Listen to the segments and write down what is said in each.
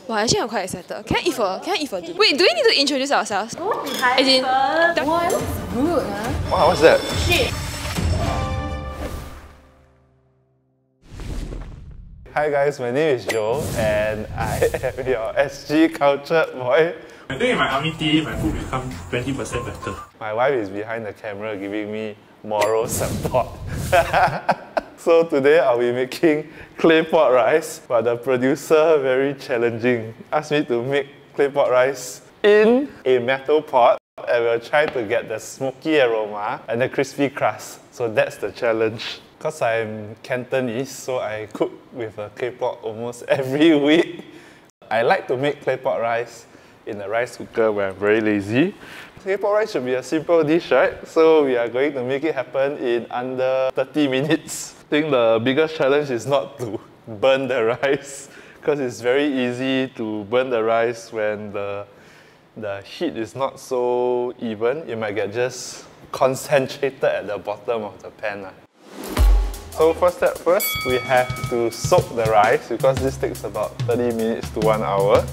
Wow, actually I'm quite excited. Can I eat for two? Wait, do we need to introduce ourselves? Go behind first. Wow, it looks good, huh? Wow, what's that? Shit. Hi guys, my name is Joe and I am your SG cultured boy. I think in my army tea, my food becomes 20% better. My wife is behind the camera giving me moral support. So today I'll be making clay pot rice, but the producer very challenging. Asked me to make clay pot rice in a metal pot and we'll try to get the smoky aroma and the crispy crust. So that's the challenge. Because I'm Cantonese, so I cook with a clay pot almost every week. I like to make clay pot rice in a rice cooker when I'm very lazy. Clay pot rice should be a simple dish, right? So we are going to make it happen in under 30 minutes. I think the biggest challenge is not to burn the rice, because it's very easy to burn the rice when the heat is not so even. It might get just concentrated at the bottom of the pan. So first step first, we have to soak the rice because this takes about 30 minutes to 1 hour.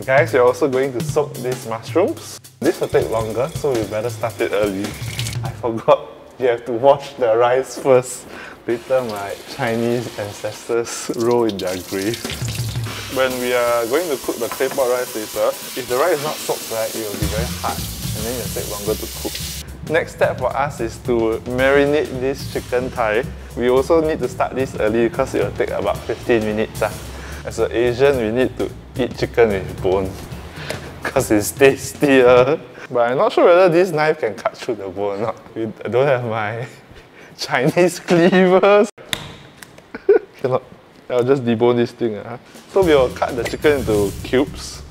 Guys, you're also going to soak these mushrooms. This will take longer, so we better start it early. I forgot you have to wash the rice first. Later my Chinese ancestors roll in their grave. When we are going to cook the clay pot rice later, if the rice is not soaked right, it will be very hard and then it will take longer to cook. Next step for us is to marinate this chicken thigh. We also need to start this early because it will take about 15 minutes. As an Asian, we need to eat chicken with bone because it's tastier. But I'm not sure whether this knife can cut through the bone or not. I don't have my Chinese cleavers. Cannot. I'll just debone this thing. So we'll cut the chicken into cubes.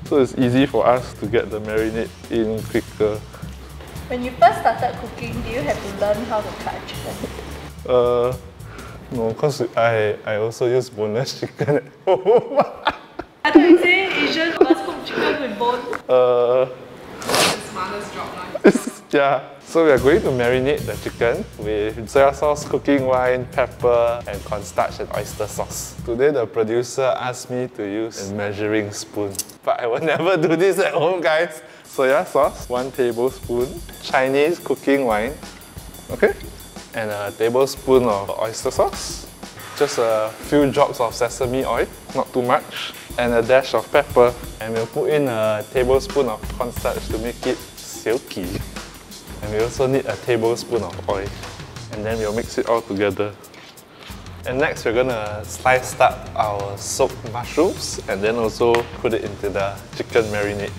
So it's easy for us to get the marinade in quicker. When you first started cooking, do you have to learn how to cut chicken? No, because I also use boneless chicken at home. I thought you say Asian must cook chicken with bone. It's mother's job, right? Yeah. So we are going to marinate the chicken with soya sauce, cooking wine, pepper, and cornstarch and oyster sauce. Today the producer asked me to use a measuring spoon, but I will never do this at home, guys. Soya sauce, 1 tablespoon, Chinese cooking wine, okay, and a tablespoon of oyster sauce, just a few drops of sesame oil, not too much, and a dash of pepper, and we'll put in a tablespoon of cornstarch to make it silky. And we also need a tablespoon of oil, and then we'll mix it all together. And next we're gonna slice up our soaked mushrooms and then also put it into the chicken marinade.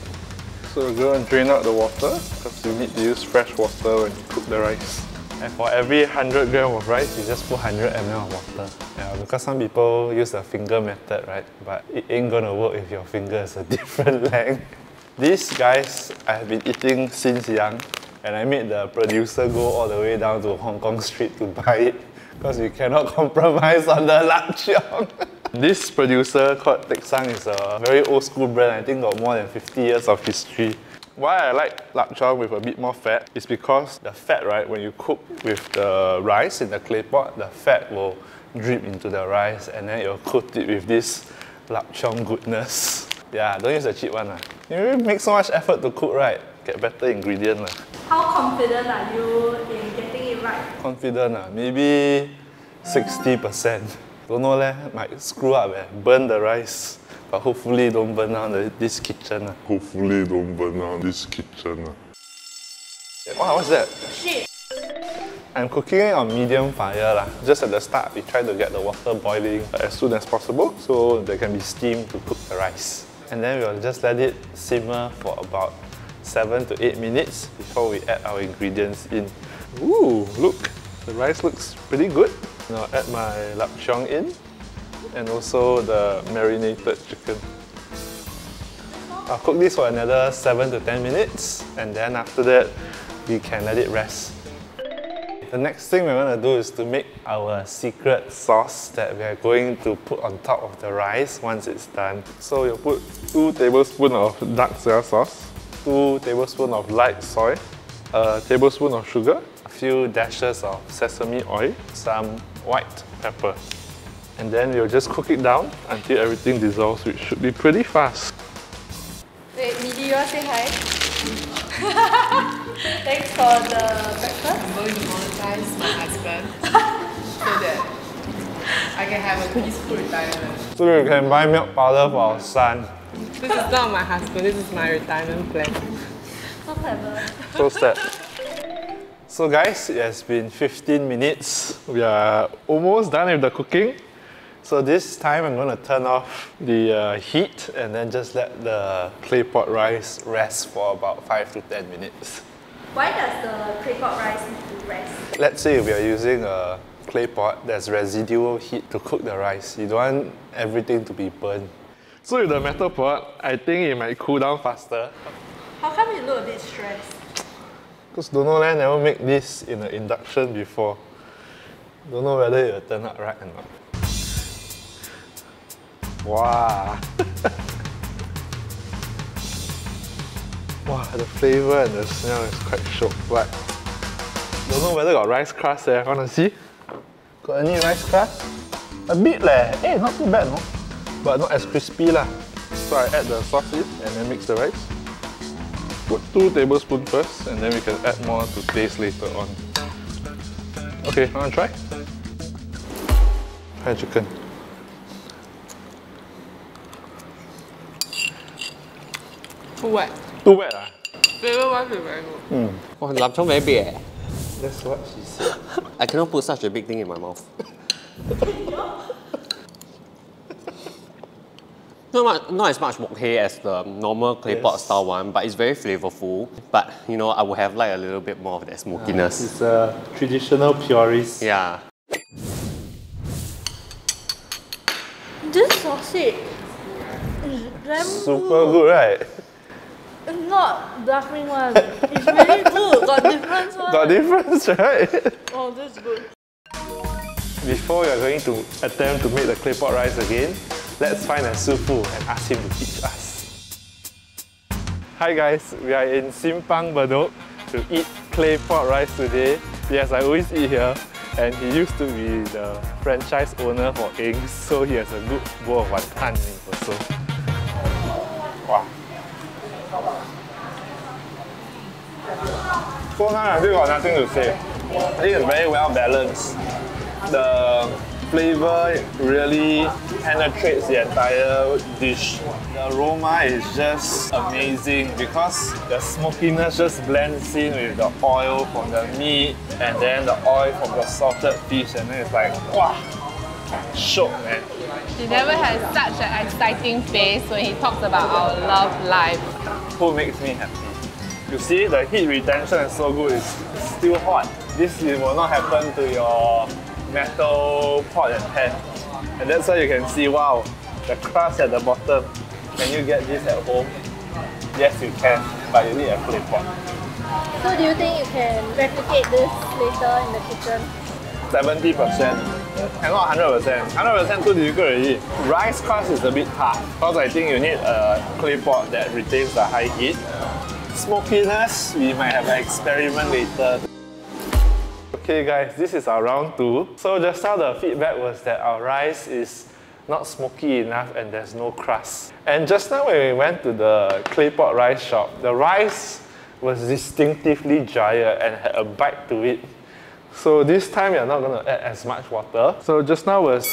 So we're going to drain out the water because you need to use fresh water when you cook the rice. And for every 100 grams of rice, you just put 100 ml of water. Yeah, because some people use the finger method, right? But it ain't gonna work if your finger is a different length. These guys I have been eating since young, and I made the producer go all the way down to Hong Kong Street to buy it because we cannot compromise on the lap cheong. This producer called Teck Sang is a very old school brand. I think got more than 50 years of history. Why I like lap cheong with a bit more fat is because the fat, right, when you cook with the rice in the clay pot, the fat will drip into the rice and then you'll coat it with this lap cheong goodness. Yeah, don't use the cheap one. You make so much effort to cook, right? Get better ingredients. How confident are you in getting it right? Confident, maybe 60%. Don't know might screw up, burn the rice. But hopefully don't burn down this kitchen. Hopefully don't burn down this kitchen. Wow, what's that? Shit. I'm cooking it on medium fire. Just at the start, we try to get the water boiling as soon as possible so there can be steam to cook the rice. And then we'll just let it simmer for about 7 to 8 minutes before we add our ingredients in. Ooh, look! The rice looks pretty good. Now I'll add my lap cheong in and also the marinated chicken. I'll cook this for another 7 to 10 minutes and then after that we can let it rest. The next thing we're going to do is to make our secret sauce that we are going to put on top of the rice once it's done. So you'll put 2 tablespoons of dark soya sauce, 2 tablespoons of light soy, a tablespoon of sugar, a few dashes of sesame oil, some white pepper. And then we'll just cook it down until everything dissolves, which should be pretty fast. Wait, Midi, you want to say hi? Thanks for the breakfast. I'm going to monetize my husband so that I can have a peaceful retirement. So we can buy milk powder for our son. This is not my husband, this is my retirement plan. So clever. So sad. So guys, it has been 15 minutes. We are almost done with the cooking. So this time I'm going to turn off the heat and then just let the clay pot rice rest for about 5 to 10 minutes. Why does the clay pot rice need to rest? Let's say we are using a clay pot, there's residual heat to cook the rice. You don't want everything to be burned. So with the metal pot, I think it might cool down faster. How come you look a bit stressed? Because don't know, I never make this in an induction before. Don't know whether it will turn out right or not. Wow! Wow, the flavour and the smell is quite shock. But don't know whether got rice crust there. Wanna see? Got any rice crust? A bit leh. Eh, not too bad, no? But not as crispy lah. So I add the sauce in and then mix the rice. Put 2 tablespoons first and then we can add more to taste later on. Okay, wanna try? Try chicken. Too wet. Too wet ah? Flavor wise is very good. Oh, lapchung very big eh. That's what she said. I cannot put such a big thing in my mouth. Not as much mokhe as the normal clay pot style one, but it's very flavorful. But you know, I would have like a little bit more of that smokiness. It's a traditional purist. Yeah. This sausage is damn Super good, right? It's not bluffing one. It's really good. Got difference one. Got difference, right? Oh, this is good. Before we are going to attempt to make the clay pot rice again, let's find a Sufu and ask him to teach us. Hi guys, we are in Simpang Bedok to eat clay pot rice today. Yes, I always eat here, and he used to be the franchise owner for Ings, so he has a good bowl of wanton mee also. Wow. So now I think got nothing to say. I think it's very well balanced. The flavor really penetrates the entire dish. The aroma is just amazing because the smokiness just blends in with the oil from the meat and then the oil from the salted fish, and then it's like, wow, shook, man. He never has such an exciting face when he talks about our love life. Food makes me happy. You see, the heat retention is so good, it's still hot. This will not happen to your metal pot and pan. And that's why you can see, wow, the crust at the bottom. Can you get this at home? Yes, you can, but you need a clay pot. So do you think you can replicate this later in the kitchen? 70%. And not 100%. 100% too difficult already. Rice crust is a bit hard because I think you need a clay pot that retains the high heat. Smokiness, we might have an experiment later. Okay guys, this is our round 2. So just now the feedback was that our rice is not smoky enough and there's no crust. And just now when we went to the clay pot rice shop, the rice was distinctively drier and had a bite to it. So this time we are not going to add as much water. So just now was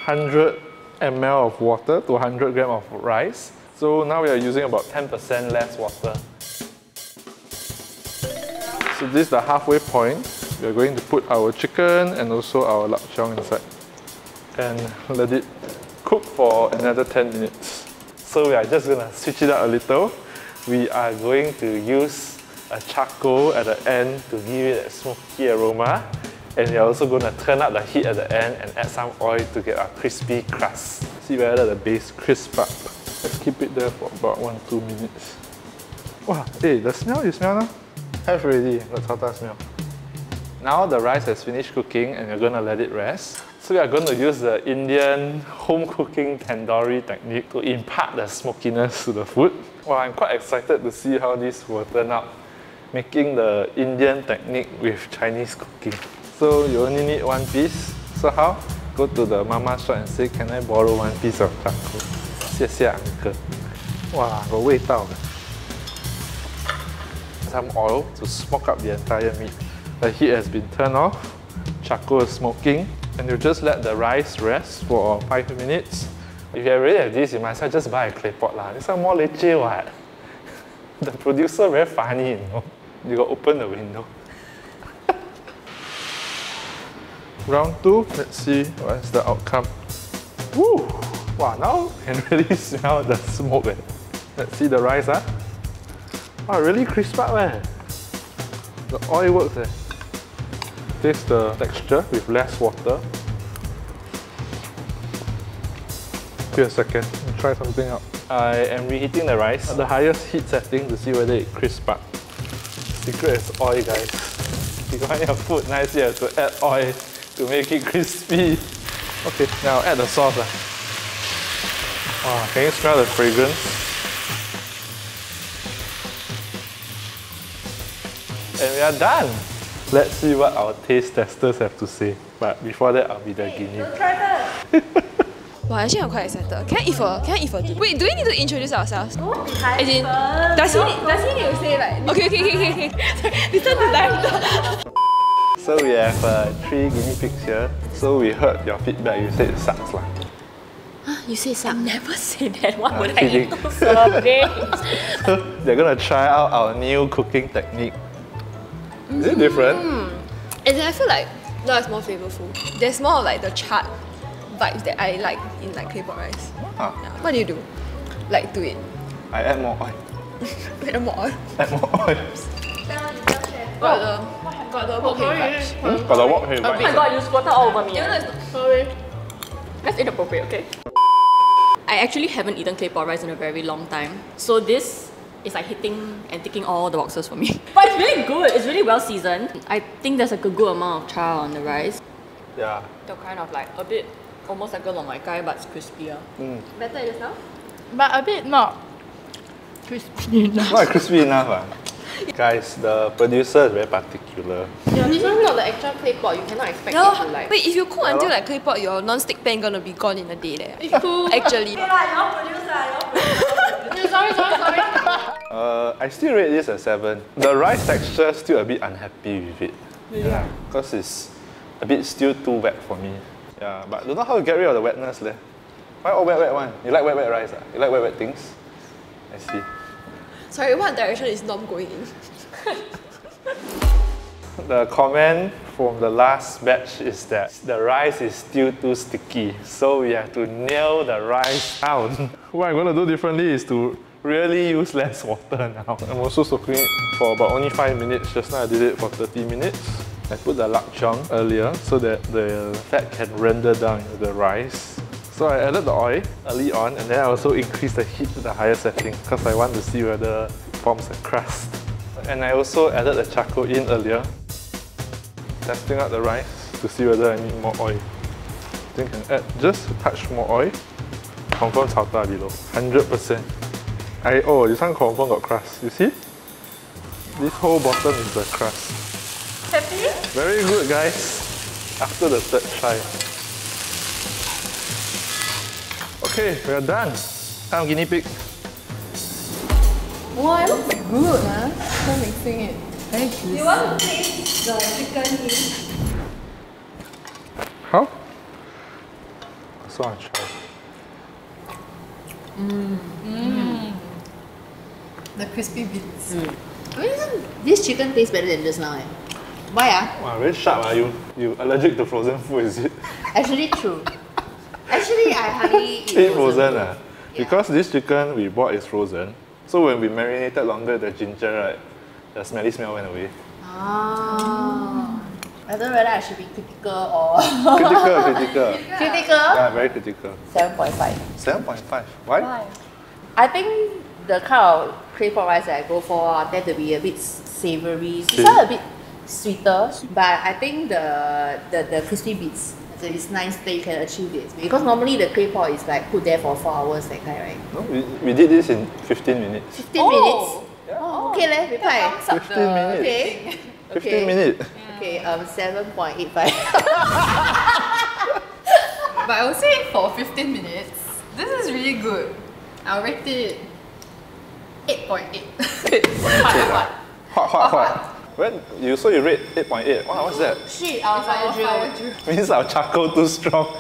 100 ml of water to 100 gram of rice. So now we are using about 10% less water. So this is the halfway point. We are going to put our chicken and also our lapchung inside and let it cook for another 10 minutes. So we are just going to switch it up a little. We are going to use a charcoal at the end to give it a smoky aroma, and we are also going to turn up the heat at the end and add some oil to get a crispy crust. See whether the base crisp up. Let's keep it there for about 1-2 minutes. Wow, hey, the smell, you smell now? Have already, the tartar smell. Now the rice has finished cooking and we're going to let it rest. So we are going to use the Indian home cooking tandoori technique to impart the smokiness to the food. Well, I'm quite excited to see how this will turn out, making the Indian technique with Chinese cooking. So you only need 1 piece. So how? go to the mama shop and say, can I borrow one piece of charcoal? 谢谢 uncle. Wow, 有味道的。Some oil to smoke up the entire meat. The heat has been turned off, charcoal is smoking, and you just let the rice rest for 5 minutes. If you already have this, you might as well just buy a clay pot lah. This one more leceh what? The producer very funny, you know. You got open the window. Round 2, let's see what's the outcome. Woo! Wow, now you can really smell the smoke. Let's see the rice, huh? Wow, really crisp up. The oil works. Taste the texture with less water. Give a second, try something out. I am reheating the rice at the highest heat setting to see whether it crisps up. Secret is oil, guys. If you want your food nice, you have to add oil to make it crispy. Okay, now add the sauce. Wow, can you smell the fragrance? And we are done! Let's see what our taste testers have to say. But before that, I'll be the guinea. Don't try that. Wow, actually I'm quite excited. Can I eat for? Wait, do we need to introduce ourselves? As in, does he need to say like? Okay. Listen to director. So we have 3 guinea pigs here. So we heard your feedback. You said it sucks lah. You say suck? Never say that. Why would kidding. I know something? So they're gonna try out our new cooking technique. Is it different? As in, I feel like now it's more flavorful. There's more of like the charred vibes that I like in like claypot rice. Ah. Yeah. What do you do? Like to it? I add more oil. Add more oil. Add more oil. Got the wok hei vibes. Got the wok hei Oh my vibes. god, you squirted all over me. Even though it's not. Sorry. That's inappropriate, okay? I actually haven't eaten claypot rice in a very long time. So this is like hitting and ticking all the boxes for me. But it's really good. It's really well seasoned. I think there's like a good amount of char on the rice. Yeah. They're kind of like a bit, almost like a lomai kai, but it's crispier. Better it yourself? But a bit not crispy enough. Not crispy enough. Guys, the producer is very particular. Yeah, this one's not the actual claypot. You cannot expect it to like... Wait, if you cook until like claypot, your non-stick pan gonna be gone in a day there. Actually. Sorry. I still rate this a 7. The rice texture still a bit unhappy with it. Yeah. Because it's a bit still too wet for me. Yeah, but don't know how to get rid of the wetness there. Why all wet one? You like wet rice? You like wet things? I see. Sorry, what direction is Nom going in? The comment from the last batch is that the rice is still too sticky, so we have to nail the rice down. What I'm going to do differently is to really use less water now. I'm also soaking it for about only 5 minutes. Just now I did it for 30 minutes. I put the lakchong earlier so that the fat can render down into the rice. So I added the oil early on, and then I also increased the heat to the higher setting because I want to see whether it forms a crust. And I also added the charcoal in earlier, testing out the rice to see whether I need more oil. I think I can add just a touch more oil. Confirm 炒大 below, 100%. Oh, this one confirm got crust. You see? This whole bottom is the crust. Happy? Very good, guys. After the 3rd try. Okay, we are done. Time guinea pig. Wow, it looks good, huh? Try mixing it. Very juicy. You want to taste the chicken here? How? So I'll try. The crispy bits. This chicken tastes better than just now. Why Wow, very sharp. You allergic to frozen food, is it? Actually true. Actually, I hardly Eat frozen. Because this chicken we bought is frozen. So when we marinated longer, the ginger, right, the smelly smell went away. Ah. I don't know whether I should be critical or... Critical. Critical? Yeah, very critical. 7.5. 7.5. Why? I think the kind of claypot rice that I go for tend to be a bit savoury. This one a bit sweeter, but I think the crispy bits, so it's nice that you can achieve this. Because normally the claypot is like put there for 4 hours, that kind, right? No, we did this in 15 minutes. 15 minutes? Oh, okay, let's reply. 15 minutes. Okay. 15 minutes. Okay, 7.85. But I would say for 15 minutes, this is really good. I'll rate it 8.8. Hot. When you rate 8.8. Wow, what's that? Shit, our fire drill. Means our charcoal too strong.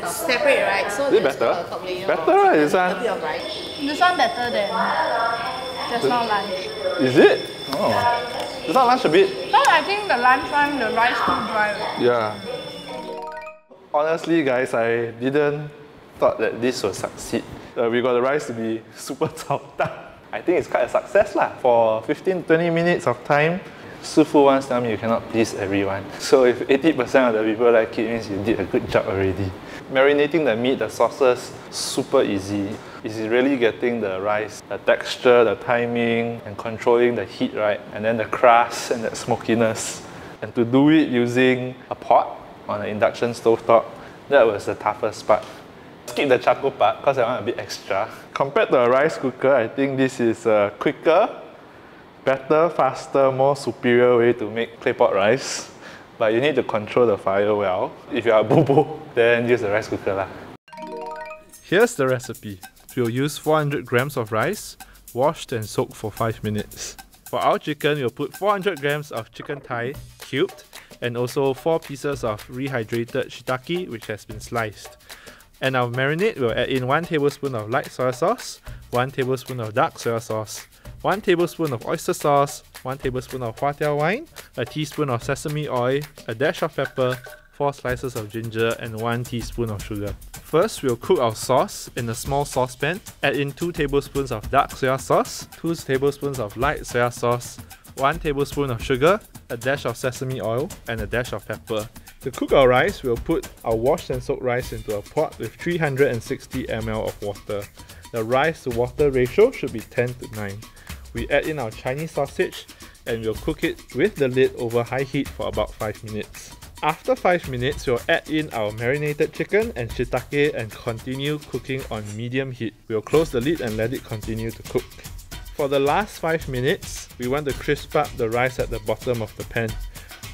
Separate, right? So Is it better? Top layer. Better, right? This A one. bit of rice. This one better than just now lunch. Is it? Oh. It's not lunch a bit. But I think the lunch one, the rice too dry. Yeah. Honestly, guys, I didn't thought that this will succeed. We got the rice to be super chao-ta. I think it's quite a success lah. For 15-20 minutes of time, Sufu once tell me you cannot please everyone. So if 80% of the people like it, means you did a good job already. Marinating the meat, the sauces, super easy. It's really getting the rice, the texture, the timing, and controlling the heat, right? And then the crust and that smokiness. And to do it using a pot on an induction stove top, that was the toughest part. Skip the charcoal part because I want a bit extra. Compared to a rice cooker, I think this is a quicker, better, faster, more superior way to make clay pot rice. But you need to control the fire well. If you are a bobo, then use the rice cooker lah. Here's the recipe. We'll use 400 grams of rice, washed and soaked for 5 minutes. For our chicken, we'll put 400 grams of chicken thigh, cubed, and also 4 pieces of rehydrated shiitake, which has been sliced. And our marinade, we'll add in 1 tablespoon of light soy sauce, 1 tablespoon of dark soy sauce, 1 tablespoon of oyster sauce, 1 tablespoon of huatiao wine, a teaspoon of sesame oil, a dash of pepper, 4 slices of ginger, and 1 teaspoon of sugar. First, we'll cook our sauce in a small saucepan. Add in 2 tablespoons of dark soy sauce, 2 tablespoons of light soy sauce, 1 tablespoon of sugar, a dash of sesame oil, and a dash of pepper. To cook our rice, we'll put our washed and soaked rice into a pot with 360 ml of water. The rice to water ratio should be 10 to 9. We add in our Chinese sausage and we'll cook it with the lid over high heat for about 5 minutes. After 5 minutes, we'll add in our marinated chicken and shiitake and continue cooking on medium heat. We'll close the lid and let it continue to cook. For the last 5 minutes, we want to crisp up the rice at the bottom of the pan.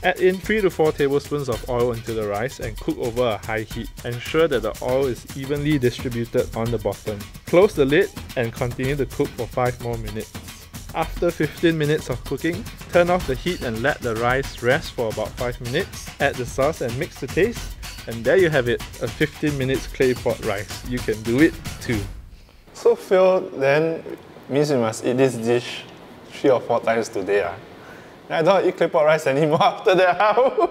Add in 3 to 4 tablespoons of oil into the rice and cook over a high heat. Ensure that the oil is evenly distributed on the bottom. Close the lid and continue to cook for 5 more minutes. After 15 minutes of cooking, turn off the heat and let the rice rest for about 5 minutes. Add the sauce and mix to taste. And there you have it, a 15 minutes clay pot rice. You can do it too. So Phil, then means you must eat this dish 3 or 4 times today. I don't eat clay pot rice anymore after that.